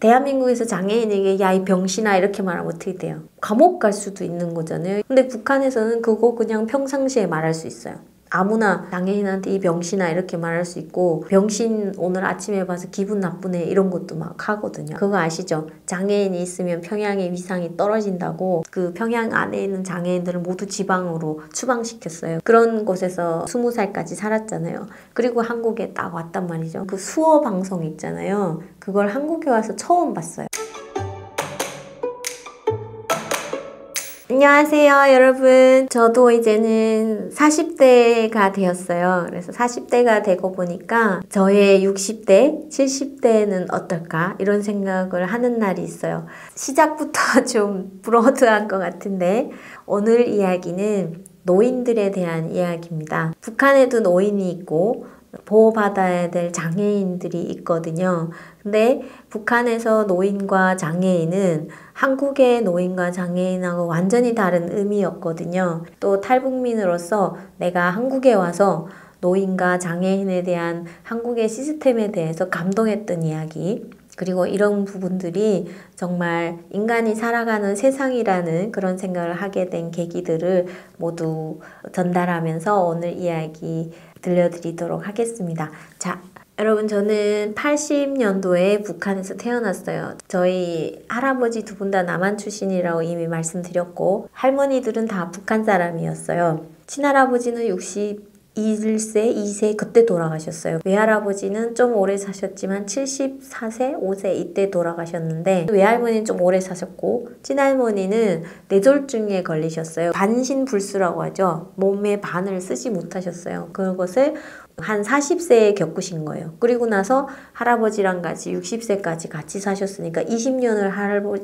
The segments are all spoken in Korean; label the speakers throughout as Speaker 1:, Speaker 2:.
Speaker 1: 대한민국에서 장애인에게 야 이 병신아 이렇게 말하면 어떻게 돼요? 감옥 갈 수도 있는 거잖아요. 근데 북한에서는 그거 그냥 평상시에 말할 수 있어요. 아무나 장애인한테 이 병신아 이렇게 말할 수 있고, 병신 오늘 아침에 봐서 기분 나쁘네 이런 것도 막 하거든요. 그거 아시죠? 장애인이 있으면 평양의 위상이 떨어진다고 그 평양 안에 있는 장애인들을 모두 지방으로 추방시켰어요. 그런 곳에서 20살까지 살았잖아요. 그리고 한국에 딱 왔단 말이죠. 그 수어 방송 있잖아요. 그걸 한국에 와서 처음 봤어요. 안녕하세요 여러분. 저도 이제는 40대가 되었어요. 그래서 40대가 되고 보니까 저의 60대, 70대는 어떨까 이런 생각을 하는 날이 있어요. 시작부터 좀 브로드한 것 같은데 오늘 이야기는 노인들에 대한 이야기입니다. 북한에도 노인이 있고 보호받아야 될 장애인들이 있거든요. 근데 북한에서 노인과 장애인은 한국의 노인과 장애인하고 완전히 다른 의미였거든요. 또 탈북민으로서 내가 한국에 와서 노인과 장애인에 대한 한국의 시스템에 대해서 감동했던 이야기, 그리고 이런 부분들이 정말 인간이 살아가는 세상이라는 그런 생각을 하게 된 계기들을 모두 전달하면서 오늘 이야기 들려드리도록 하겠습니다. 자, 여러분 저는 80년도에 북한에서 태어났어요. 저희 할아버지 두 분 다 남한 출신이라고 이미 말씀드렸고 할머니들은 다 북한 사람이었어요. 친할아버지는 61세, 2세 그때 돌아가셨어요. 외할아버지는 좀 오래 사셨지만 74세, 5세 이때 돌아가셨는데 외할머니는 좀 오래 사셨고 친할머니는 뇌졸중에 걸리셨어요. 반신불수라고 하죠. 몸의 반을 쓰지 못하셨어요. 그것을 한 40세에 겪으신 거예요. 그리고 나서 할아버지랑 같이 60세까지 같이 사셨으니까 20년을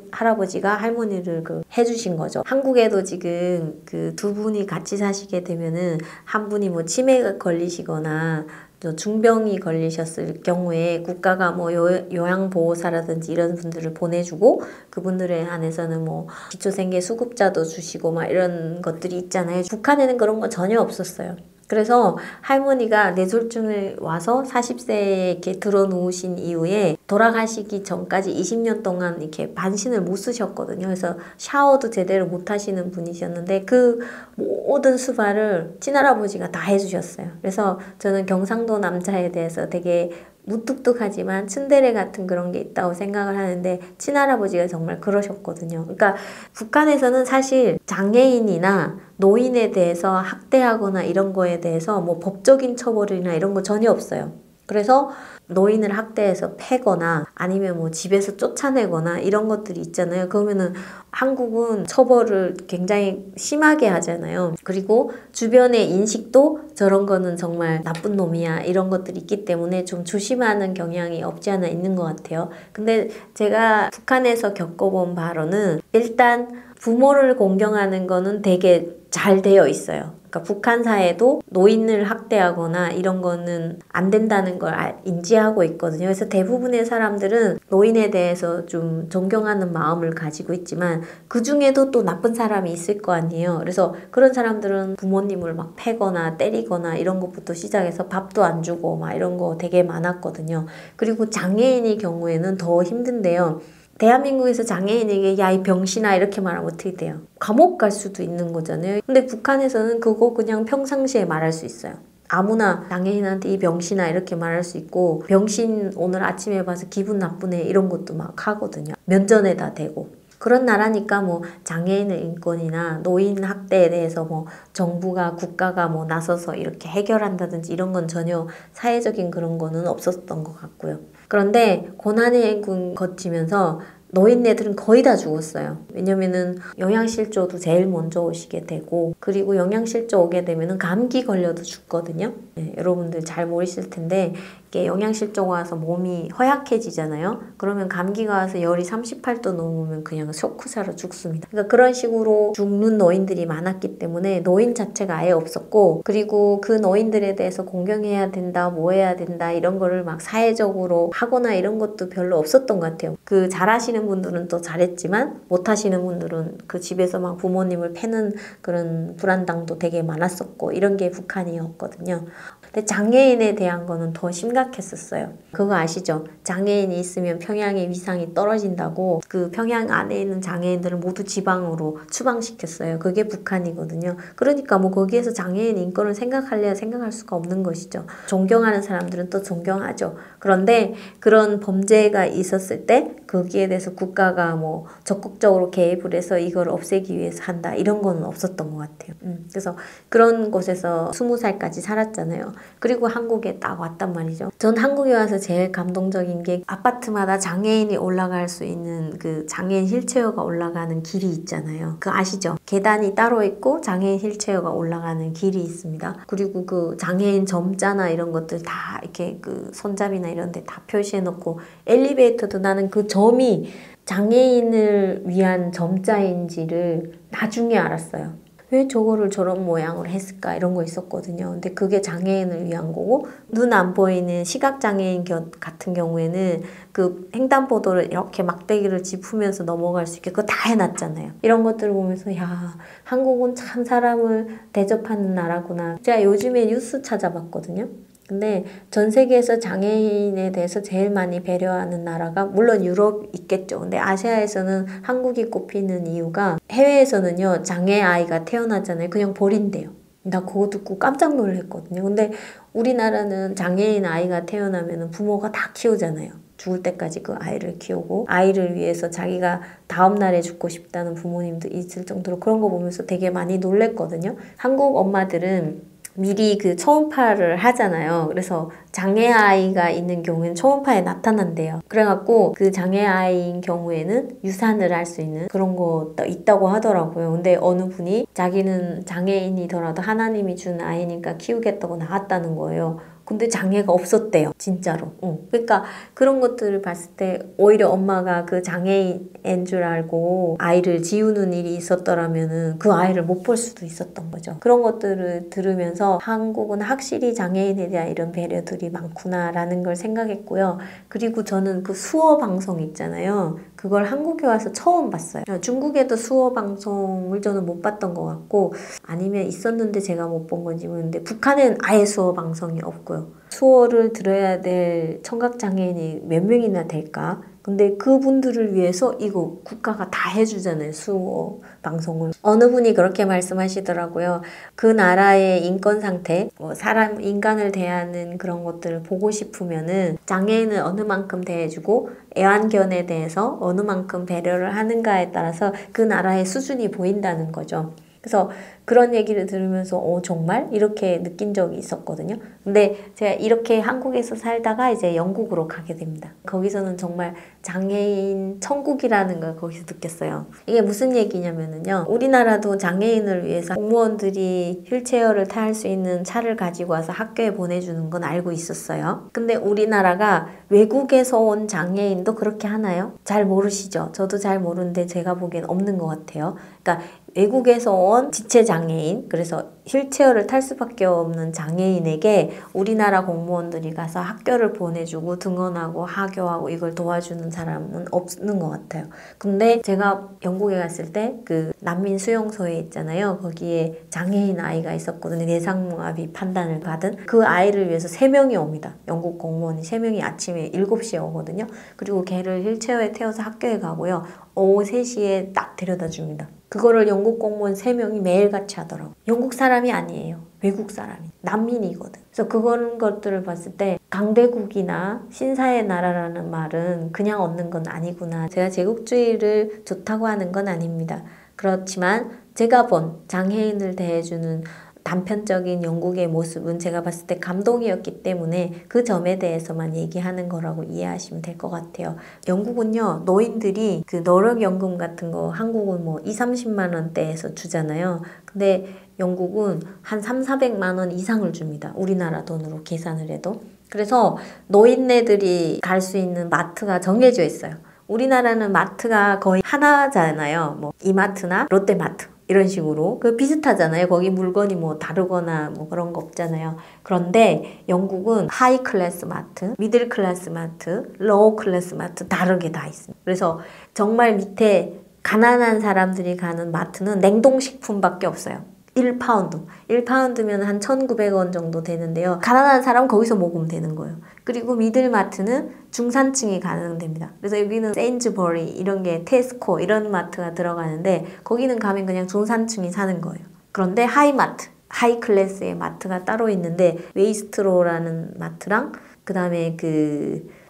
Speaker 1: 할아버지가 할머니를 해주신 거죠. 한국에도 지금 그 두 분이 같이 사시게 되면은 한 분이 뭐 치매가 걸리시거나 중병이 걸리셨을 경우에 국가가 뭐 요양보호사라든지 이런 분들을 보내주고 그분들에 한해서는 뭐 기초생계 수급자도 주시고 막 이런 것들이 있잖아요. 북한에는 그런 거 전혀 없었어요. 그래서 할머니가 뇌졸중에 와서 40세에 이렇게 들어 누우신 이후에 돌아가시기 전까지 20년 동안 이렇게 반신을 못 쓰셨거든요. 그래서 샤워도 제대로 못 하시는 분이셨는데 그 모든 수발을 친할아버지가 다 해주셨어요. 그래서 저는 경상도 남자에 대해서 되게 무뚝뚝하지만 츤데레 같은 그런 게 있다고 생각을 하는데 친할아버지가 정말 그러셨거든요. 그러니까 북한에서는 사실 장애인이나 노인에 대해서 학대하거나 이런 거에 대해서 뭐 법적인 처벌이나 이런 거 전혀 없어요. 그래서 노인을 학대해서 패거나 아니면 뭐 집에서 쫓아내거나 이런 것들이 있잖아요. 그러면은 한국은 처벌을 굉장히 심하게 하잖아요. 그리고 주변의 인식도 저런 거는 정말 나쁜 놈이야 이런 것들이 있기 때문에 좀 조심하는 경향이 없지 않아 있는 것 같아요. 근데 제가 북한에서 겪어본 바로는 일단 부모를 공경하는 거는 되게 잘 되어 있어요. 그러니까 북한 사회도 노인을 학대하거나 이런 거는 안 된다는 걸 인지하고 있거든요. 그래서 대부분의 사람들은 노인에 대해서 좀 존경하는 마음을 가지고 있지만 그 중에도 또 나쁜 사람이 있을 거 아니에요. 그래서 그런 사람들은 부모님을 막 패거나 때리거나 이런 것부터 시작해서 밥도 안 주고 막 이런 거 되게 많았거든요. 그리고 장애인의 경우에는 더 힘든데요. 대한민국에서 장애인에게 야 이 병신아 이렇게 말하면 어떻게 돼요? 감옥 갈 수도 있는 거잖아요. 근데 북한에서는 그거 그냥 평상시에 말할 수 있어요. 아무나 장애인한테 이 병신아 이렇게 말할 수 있고 병신 오늘 아침에 봐서 기분 나쁘네 이런 것도 막 하거든요. 면전에다 대고. 그런 나라니까 뭐 장애인의 인권이나 노인 학대에 대해서 뭐 정부가 국가가 뭐 나서서 이렇게 해결한다든지 이런 건 전혀 사회적인 그런 거는 없었던 것 같고요. 그런데 고난의 행군 거치면서 노인네들은 거의 다 죽었어요. 왜냐면은 영양실조도 제일 먼저 오시게 되고 그리고 영양실조 오게 되면은 감기 걸려도 죽거든요. 네, 여러분들 잘 모르실 텐데 이게 영양실조가 와서 몸이 허약해지잖아요. 그러면 감기가 와서 열이 38도 넘으면 그냥 쇼크사로 죽습니다. 그러니까 그런 식으로 죽는 노인들이 많았기 때문에 노인 자체가 아예 없었고 그리고 그 노인들에 대해서 공경해야 된다, 뭐 해야 된다 이런 거를 막 사회적으로 하거나 이런 것도 별로 없었던 것 같아요. 그 잘하시는 분들은 또 잘했지만 못하시는 분들은 그 집에서 막 부모님을 패는 그런 불안당도 되게 많았었고 이런 게 북한이었거든요. 근데 장애인에 대한 거는 더 심각했었어요. 그거 아시죠? 장애인이 있으면 평양의 위상이 떨어진다고 그 평양 안에 있는 장애인들을 모두 지방으로 추방시켰어요. 그게 북한이거든요. 그러니까 뭐 거기에서 장애인 인권을 생각할래야 생각할 수가 없는 것이죠. 존경하는 사람들은 또 존경하죠. 그런데 그런 범죄가 있었을 때 거기에 대해서 국가가 뭐 적극적으로 개입을 해서 이걸 없애기 위해서 한다 이런 거는 없었던 것 같아요. 그래서 그런 곳에서 20살까지 살았잖아요. 그리고 한국에 딱 왔단 말이죠. 전 한국에 와서 제일 감동적인 게 아파트마다 장애인이 올라갈 수 있는 그 장애인 휠체어가 올라가는 길이 있잖아요. 그 아시죠? 계단이 따로 있고 장애인 휠체어가 올라가는 길이 있습니다. 그리고 그 장애인 점자나 이런 것들 다 이렇게 그 손잡이나 이런 데 다 표시해 놓고 엘리베이터도 나는 그 점이 장애인을 위한 점자인지를 나중에 알았어요. 왜 저거를 저런 모양으로 했을까 이런 거 있었거든요. 근데 그게 장애인을 위한 거고 눈 안 보이는 시각장애인 같은 경우에는 그 횡단보도를 이렇게 막대기를 짚으면서 넘어갈 수 있게 그거 다 해놨잖아요. 이런 것들을 보면서 야 한국은 참 사람을 대접하는 나라구나. 제가 요즘에 뉴스 찾아봤거든요. 근데 전 세계에서 장애인에 대해서 제일 많이 배려하는 나라가 물론 유럽 있겠죠. 근데 아시아에서는 한국이 꼽히는 이유가 해외에서는요. 장애 아이가 태어나잖아요. 그냥 버린대요. 나 그거 듣고 깜짝 놀랐거든요. 근데 우리나라는 장애인 아이가 태어나면 부모가 다 키우잖아요. 죽을 때까지 그 아이를 키우고 아이를 위해서 자기가 다음 날에 죽고 싶다는 부모님도 있을 정도로 그런 거 보면서 되게 많이 놀랬거든요. 한국 엄마들은 미리 그 초음파를 하잖아요. 그래서 장애아이가 있는 경우에는 초음파에 나타난대요. 그래갖고 그 장애아이인 경우에는 유산을 할 수 있는 그런 거 있다고 하더라고요. 근데 어느 분이 자기는 장애인이더라도 하나님이 준 아이니까 키우겠다고 나왔다는 거예요. 근데 장애가 없었대요. 진짜로. 그러니까 그런 것들을 봤을 때 오히려 엄마가 그 장애인인 줄 알고 아이를 지우는 일이 있었더라면은 그 아이를 못 볼 수도 있었던 거죠. 그런 것들을 들으면서 한국은 확실히 장애인에 대한 이런 배려들이 많구나라는 걸 생각했고요. 그리고 저는 그 수어 방송 있잖아요. 그걸 한국에 와서 처음 봤어요. 중국에도 수어 방송을 저는 못 봤던 것 같고 아니면 있었는데 제가 못 본 건지 모르는데 북한은 아예 수어 방송이 없고요. 수어를 들어야 될 청각장애인이 몇 명이나 될까? 근데 그분들을 위해서 이거 국가가 다 해주잖아요. 수어 방송을. 어느 분이 그렇게 말씀하시더라고요. 그 나라의 인권 상태, 사람, 인간을 대하는 그런 것들을 보고 싶으면은 장애인을 어느 만큼 대해주고 애완견에 대해서 어느 만큼 배려를 하는가에 따라서 그 나라의 수준이 보인다는 거죠. 그래서 그런 얘기를 들으면서 정말? 이렇게 느낀 적이 있었거든요. 근데 제가 이렇게 한국에서 살다가 이제 영국으로 가게 됩니다. 거기서는 정말 장애인 천국이라는 걸 거기서 느꼈어요. 이게 무슨 얘기냐면요. 우리나라도 장애인을 위해서 공무원들이 휠체어를 탈 수 있는 차를 가지고 와서 학교에 보내주는 건 알고 있었어요. 근데 우리나라가 외국에서 온 장애인도 그렇게 하나요? 잘 모르시죠? 저도 잘 모르는데 제가 보기엔 없는 것 같아요. 그러니까 외국에서 온 지체장애인, 그래서 휠체어를 탈 수밖에 없는 장애인에게 우리나라 공무원들이 가서 학교를 보내주고 등원하고 하교하고 이걸 도와주는 사람은 없는 것 같아요. 근데 제가 영국에 갔을 때 그 난민 수용소에 있잖아요. 거기에 장애인 아이가 있었거든요. 내상무압이 판단을 받은 그 아이를 위해서 3명이 옵니다. 영국 공무원이 3명이 아침에 7시에 오거든요. 그리고 걔를 휠체어에 태워서 학교에 가고요. 오후 3시에 딱 데려다 줍니다. 그거를 영국 공무원 3명이 매일같이 하더라고요. 영국 사람이 아니에요. 외국 사람이. 난민이거든. 그래서 그런 것들을 봤을 때 강대국이나 신사의 나라라는 말은 그냥 얻는 건 아니구나. 제가 제국주의를 좋다고 하는 건 아닙니다. 그렇지만 제가 본 장애인을 대해주는 단편적인 영국의 모습은 제가 봤을 때 감동이었기 때문에 그 점에 대해서만 얘기하는 거라고 이해하시면 될 것 같아요. 영국은요, 노인들이 그 노령연금 같은 거 한국은 뭐 20-30만 원대에서 주잖아요. 근데 영국은 한 300-400만 원 이상을 줍니다. 우리나라 돈으로 계산을 해도. 그래서 노인네들이 갈 수 있는 마트가 정해져 있어요. 우리나라는 마트가 거의 하나잖아요. 뭐 이마트나 롯데마트. 이런 식으로 그 비슷하잖아요. 거기 물건이 뭐 다르거나 뭐 그런 거 없잖아요. 그런데 영국은 하이 클래스 마트, 미들 클래스 마트, 로우 클래스 마트 다르게 다 있습니다. 그래서 정말 밑에 가난한 사람들이 가는 마트는 냉동식품밖에 없어요. 1파운드. 1파운드면 한 1,900원 정도 되는데요. 가난한 사람 거기서 먹으면 되는 거예요. 그리고 미들마트는 중산층이 가능됩니다. 그래서 여기는 세인즈버리 이런 게 테스코 이런 마트가 들어가는데 거기는 가면 그냥 중산층이 사는 거예요. 그런데 하이마트, 하이 클래스의 마트가 따로 있는데 웨이스트로라는 마트랑 그 다음에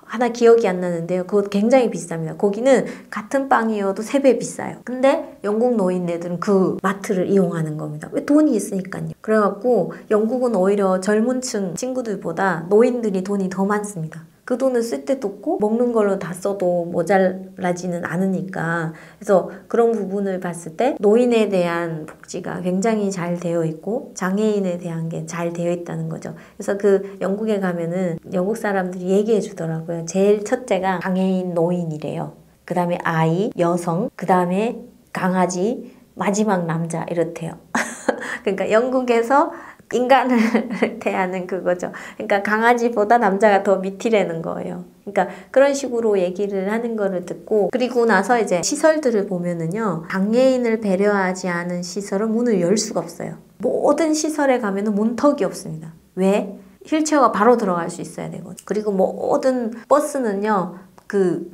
Speaker 1: 하나 기억이 안 나는데요. 그거 굉장히 비쌉니다. 거기는 같은 빵이어도 3배 비싸요. 근데 영국 노인네들은 그 마트를 이용하는 겁니다. 왜? 돈이 있으니까요. 그래갖고 영국은 오히려 젊은 층 친구들보다 노인들이 돈이 더 많습니다. 그 돈을 쓸 데도 없고 먹는 걸로 다 써도 모자라지는 않으니까. 그래서 그런 부분을 봤을 때 노인에 대한 복지가 굉장히 잘 되어 있고 장애인에 대한 게 잘 되어 있다는 거죠. 그래서 영국에 가면은 영국 사람들이 얘기해 주더라고요. 제일 첫째가 장애인 노인이래요. 그 다음에 아이, 여성, 그 다음에 강아지, 마지막 남자 이렇대요. 그러니까 영국에서 인간을 대하는 그거죠. 그러니까 강아지보다 남자가 더 밑이라는 거예요. 그러니까 그런 식으로 얘기를 하는 거를 듣고 그리고 나서 이제 시설들을 보면은요. 장애인을 배려하지 않은 시설은 문을 열 수가 없어요. 모든 시설에 가면은 문턱이 없습니다. 왜? 휠체어가 바로 들어갈 수 있어야 되거든요. 그리고 모든 버스는요.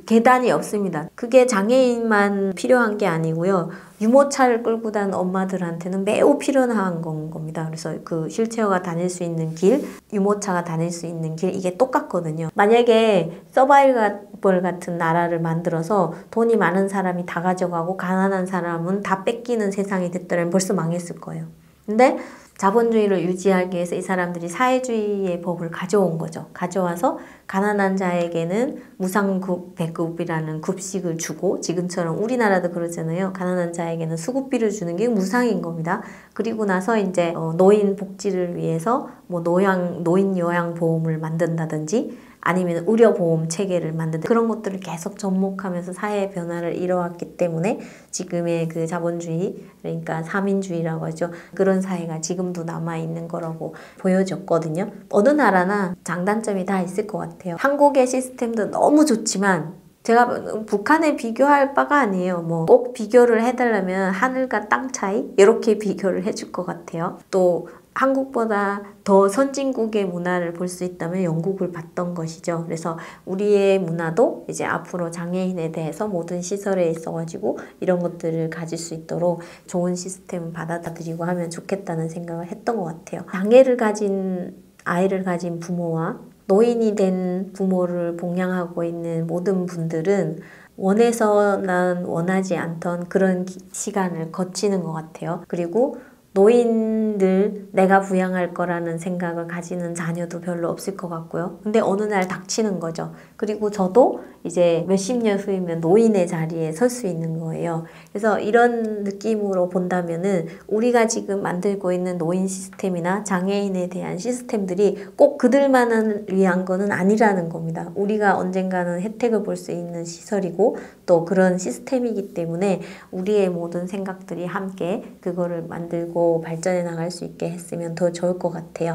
Speaker 1: 계단이 없습니다. 그게 장애인만 필요한 게 아니고요. 유모차를 끌고 다니는 엄마들한테는 매우 필요한 겁니다. 그래서 휠체어가 다닐 수 있는 길, 유모차가 다닐 수 있는 길 이게 똑같거든요. 만약에 서바이벌 같은 나라를 만들어서 돈이 많은 사람이 다 가져가고 가난한 사람은 다 뺏기는 세상이 됐더라면 벌써 망했을 거예요. 근데 자본주의를 유지하기 위해서 이 사람들이 사회주의의 법을 가져온 거죠. 가져와서 가난한 자에게는 무상배급이라는 급식을 주고 지금처럼 우리나라도 그러잖아요. 가난한 자에게는 수급비를 주는 게 무상인 겁니다. 그리고 나서 이제 노인 복지를 위해서 노인 요양보험을 만든다든지 아니면 의료보험 체계를 만든다. 그런 것들을 계속 접목하면서 사회의 변화를 이뤄왔기 때문에 지금의 자본주의, 그러니까 삼인주의라고 하죠. 그런 사회가 지금도 남아있는 거라고 보여졌거든요. 어느 나라나 장단점이 다 있을 것 같아요. 한국의 시스템도 너무 좋지만 제가 북한에 비교할 바가 아니에요. 꼭 비교를 해달라면 하늘과 땅 차이? 이렇게 비교를 해줄 것 같아요. 또 한국보다 더 선진국의 문화를 볼 수 있다면 영국을 봤던 것이죠. 그래서 우리의 문화도 이제 앞으로 장애인에 대해서 모든 시설에 있어가지고 이런 것들을 가질 수 있도록 좋은 시스템을 받아들이고 하면 좋겠다는 생각을 했던 것 같아요. 장애를 가진 아이를 가진 부모와 노인이 된 부모를 봉양하고 있는 모든 분들은 원해서는 원하지 않던 그런 시간을 거치는 것 같아요. 그리고 노인들 내가 부양할 거라는 생각을 가지는 자녀도 별로 없을 것 같고요. 근데 어느 날 닥치는 거죠. 그리고 저도 이제 몇십 년 후이면 노인의 자리에 설 수 있는 거예요. 그래서 이런 느낌으로 본다면은 우리가 지금 만들고 있는 노인 시스템이나 장애인에 대한 시스템들이 꼭 그들만을 위한 거는 아니라는 겁니다. 우리가 언젠가는 혜택을 볼 수 있는 시설이고 또 그런 시스템이기 때문에 우리의 모든 생각들이 함께 그거를 만들고 발전해 나갈 수 있게 했으면 더 좋을 것 같아요.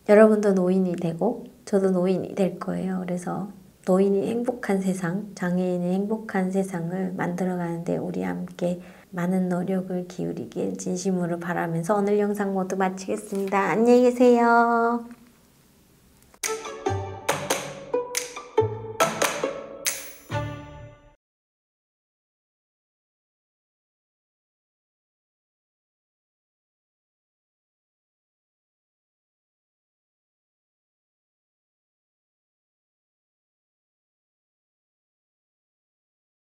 Speaker 1: 여러분도 노인이 되고 저도 노인이 될 거예요. 그래서 노인이 행복한 세상, 장애인이 행복한 세상을 만들어가는데 우리 함께 많은 노력을 기울이길 진심으로 바라면서 오늘 영상 모두 마치겠습니다. 안녕히 계세요.